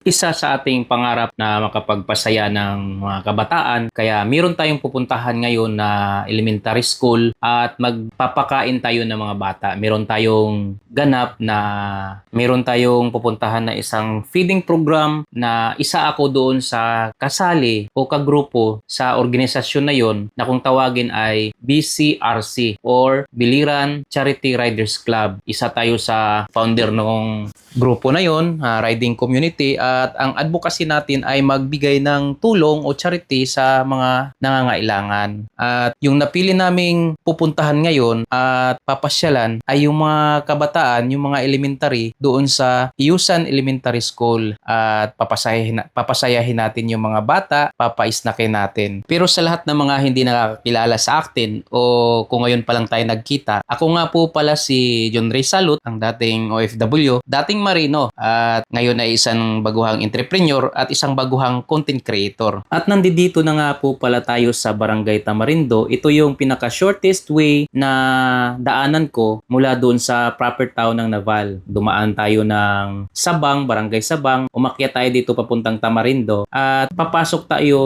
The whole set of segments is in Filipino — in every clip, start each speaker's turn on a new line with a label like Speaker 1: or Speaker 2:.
Speaker 1: Isa sa ating pangarap na makapagpasaya ng mga kabataan. Kaya meron tayong pupuntahan ngayon na elementary school at magpapakain tayo ng mga bata. Meron tayong pupuntahan na isang feeding program na isa ako doon sa kasali o kagrupo sa organisasyon na yon na kung tawagin ay BCRC or Biliran Charity Riders Club. Isa tayo sa founder ng grupo na yon, riding community, at ang advocacy natin ay magbigay ng tulong o charity sa mga nangangailangan. At yung napili naming pupuntahan ngayon at papasyalan ay yung mga kabataan, yung mga elementary doon sa Iusan Elementary School, at papasayahin natin yung mga bata, papaisnakin natin. Pero sa lahat ng mga hindi nakakilala sa akin o kung ngayon pa lang tayo nagkita, ako nga po pala si John Ray Salud, ang dating OFW, dating Marino, at ngayon ay isang baguhang entrepreneur at isang baguhang content creator. At nandito na nga po pala tayo sa Barangay Tamarindo. Ito yung pinaka-shortest way na daanan ko mula doon sa proper town ng Naval. Dumaan tayo ng Sabang, Barangay Sabang, umakyat tayo dito papuntang Tamarindo at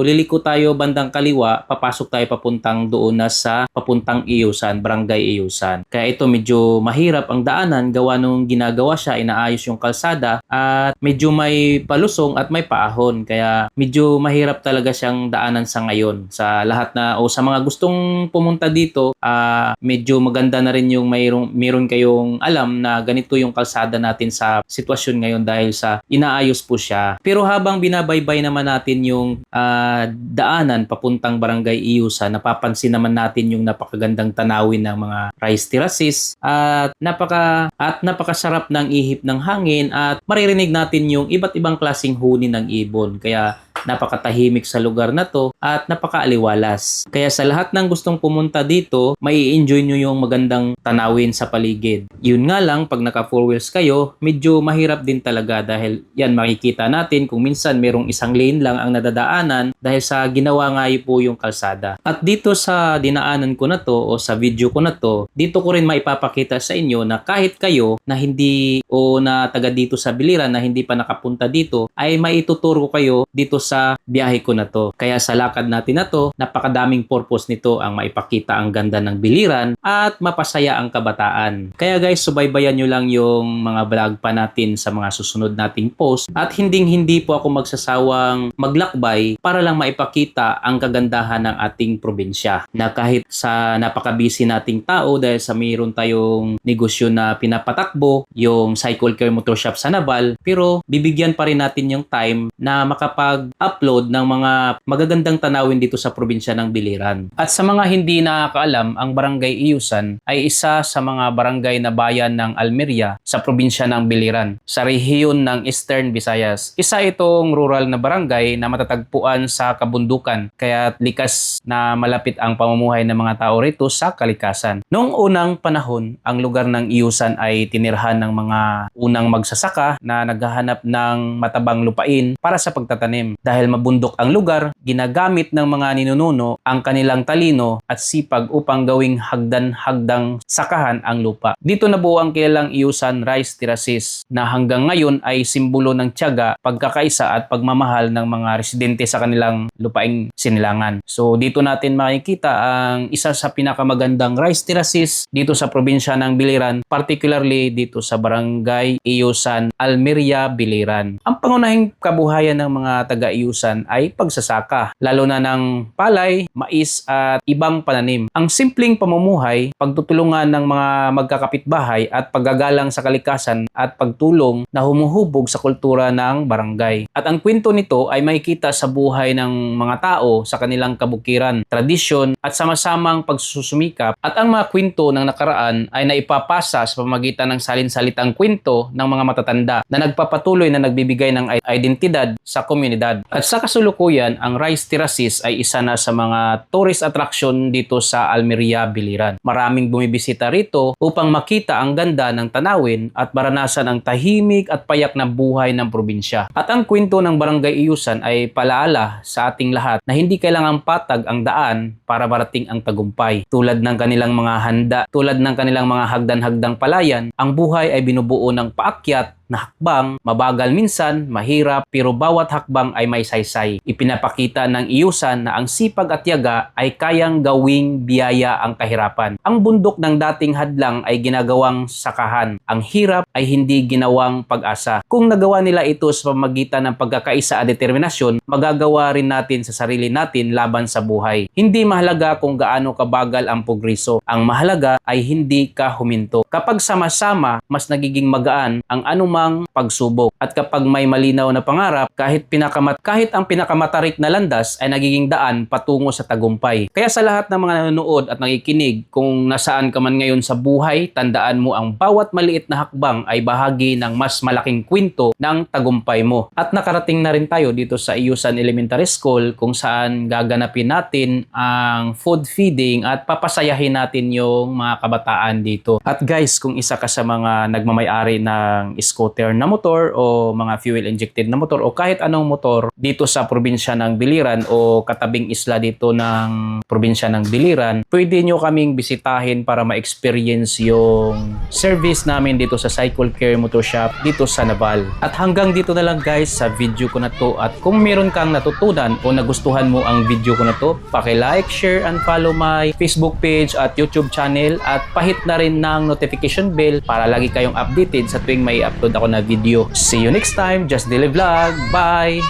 Speaker 1: liliko tayo bandang kaliwa, papasok tayo papuntang doon na sa papuntang Iusan, Barangay Iusan. Kaya ito medyo mahirap ang daanan, gawa nung ginagawa siya, inaayos yung kalsada at medyo may palusong at may paahon. Kaya medyo mahirap talaga siyang daanan sa ngayon. Sa lahat na o sa mga gustong pumunta dito, medyo maganda na rin yung mayroon kayong alam na ganito yung kalsada natin sa sitwasyon ngayon dahil sa inaayos po siya. Pero habang binabaybay naman natin yung daanan papuntang Barangay Iusan, napapansin naman natin yung napakagandang tanawin ng mga rice terraces at napakasarap ng ihip ng hangin at maririnig natin yung iba't ibang klaseng huni ng ibon. Kaya napakatahimik sa lugar na to at napakaaliwalas. Kaya sa lahat ng gustong pumunta dito, mai-enjoy nyo yung magandang tanawin sa paligid. Yun nga lang, pag naka 4 wheels kayo, medyo mahirap din talaga dahil yan makikita natin kung minsan merong isang lane lang ang nadadaanan dahil sa ginawa nga po yung kalsada. At dito sa dinaanan ko na to o sa video ko na to, dito ko rin maipapakita sa inyo na kahit kayo na hindi o na taga dito sa Biliran na hindi pa nakapunta dito, ay maituturo kayo dito sa biyahe ko na to. Kaya sa lakad natin na to, napakadaming purpose nito ang maipakita ang ganda ng Biliran at mapasaya ang kabataan. Kaya guys, subaybayan nyo lang yung mga vlog pa natin sa mga susunod nating post at hindi po ako magsasawang maglakbay para lang maipakita ang kagandahan ng ating probinsya. Na kahit sa napaka-busy nating tao dahil sa mayroon tayong negosyo na pinapatakbo, yung Cycle Care Motor Shop sa Naval, pero bibigyan pa rin natin yung time na makapag-upload ng mga magagandang tanawin dito sa probinsya ng Biliran. At sa mga hindi nakakaalam, ang Barangay Iusan ay isa sa mga barangay na bayan ng Almeria sa probinsya ng Biliran, sa rehiyon ng Eastern Visayas. Isa itong rural na barangay na matatagpuan sa kabundukan, kaya likas na malapit ang pamumuhay ng mga tao rito sa kalikasan. Noong unang panahon, ang lugar ng Iusan ay tinirhan ng mga unang magsasaka na naghahanap ng matabang lupain para sa pagtatanim. Dahil mabundok ang lugar, ginagamit ng mga ninununo ang kanilang talino at sipag upang gawing hagdan-hagdang sakahan ang lupa. Dito nabuo ang kilalang Iusan Rice Terraces na hanggang ngayon ay simbolo ng tiyaga, pagkakaisa at pagmamahal ng mga residente sa kanilang lupaing sinilangan. So dito natin makikita ang isa sa pinakamagandang rice terraces dito sa probinsya ng Biliran, particularly dito sa Barangay Iusan, Almeria, Biliran. Ang pangunahing kabuhayan ng mga taga-Iusan ay pagsasaka, lalo na ng palay, mais at ibang pananim. Ang simpleng pamumuhay, pagtutulungan ng mga magkakapitbahay at paggagalang sa kalikasan at pagtulong na humuhubog sa kultura ng barangay. At ang kwento nito ay makikita sa buhay ng mga tao sa kanilang kabukiran, tradisyon at sama-samang pagsusumikap, at ang mga kwento ng nakaraan ay naipapasa sa pamamagitan ng salin-salitang kwento ng mga matatanda na nagpapatuloy na nagbibigay ng identidad sa komunidad. At sa kasulukuyan, ang Rice Terraces ay isa na sa mga tourist attraction dito sa Almeria, Biliran. Maraming bumibisita rito upang makita ang ganda ng tanawin at maranasan ang tahimik at payak na buhay ng probinsya. At ang kwento ng Barangay Iusan ay palaala sa ating lahat na hindi kailangang patag ang daan para marating ang tagumpay. Tulad ng kanilang mga handa, tulad ng kanilang mga hagdan-hagdang palayan, ang buhay ay binubuo ng paakyat na hakbang, mabagal minsan, mahirap, pero bawat hakbang ay may saysay. Ipinapakita ng iusan na ang sipag at tiyaga ay kayang gawing biyaya ang kahirapan. Ang bundok ng dating hadlang ay ginagawang sakahan. Ang hirap ay hindi ginawang pag-asa. Kung nagawa nila ito sa pamamagitan ng pagkakaisa at determinasyon, magagawa rin natin sa sarili natin laban sa buhay. Hindi mahalaga kung gaano kabagal ang progreso. Ang mahalaga ay hindi ka huminto. Kapag sama-sama, mas nagiging magaan ang anumang pagsubok. At kapag may malinaw na pangarap, kahit ang pinakamatarik na landas ay nagiging daan patungo sa tagumpay. Kaya sa lahat ng mga nanonood at nakikinig, kung nasaan ka man ngayon sa buhay, tandaan mo ang bawat maliit na hakbang ay bahagi ng mas malaking kwento ng tagumpay mo. At nakarating na rin tayo dito sa Iusan Elementary School kung saan gaganapin natin ang food feeding at papasayahin natin yung mga kabataan dito. At guys, kung isa ka sa mga nagmamay-ari ng scooter na motor o mga fuel-injected na motor o kahit anong motor dito sa probinsya ng Biliran o katabing isla dito ng probinsya ng Biliran, pwede nyo kaming bisitahin para ma-experience yung service namin dito sa Cycle Care Motor Shop dito sa Naval. At hanggang dito na lang guys sa video ko na to, at kung meron kang natutunan o nagustuhan mo ang video ko na to, paki-like, share, and follow my Facebook page at YouTube channel, at pahit na rin ng notification bell para lagi kayong updated sa tuwing may upload ako na video. See you next time, Just Daily Vlog. Bye!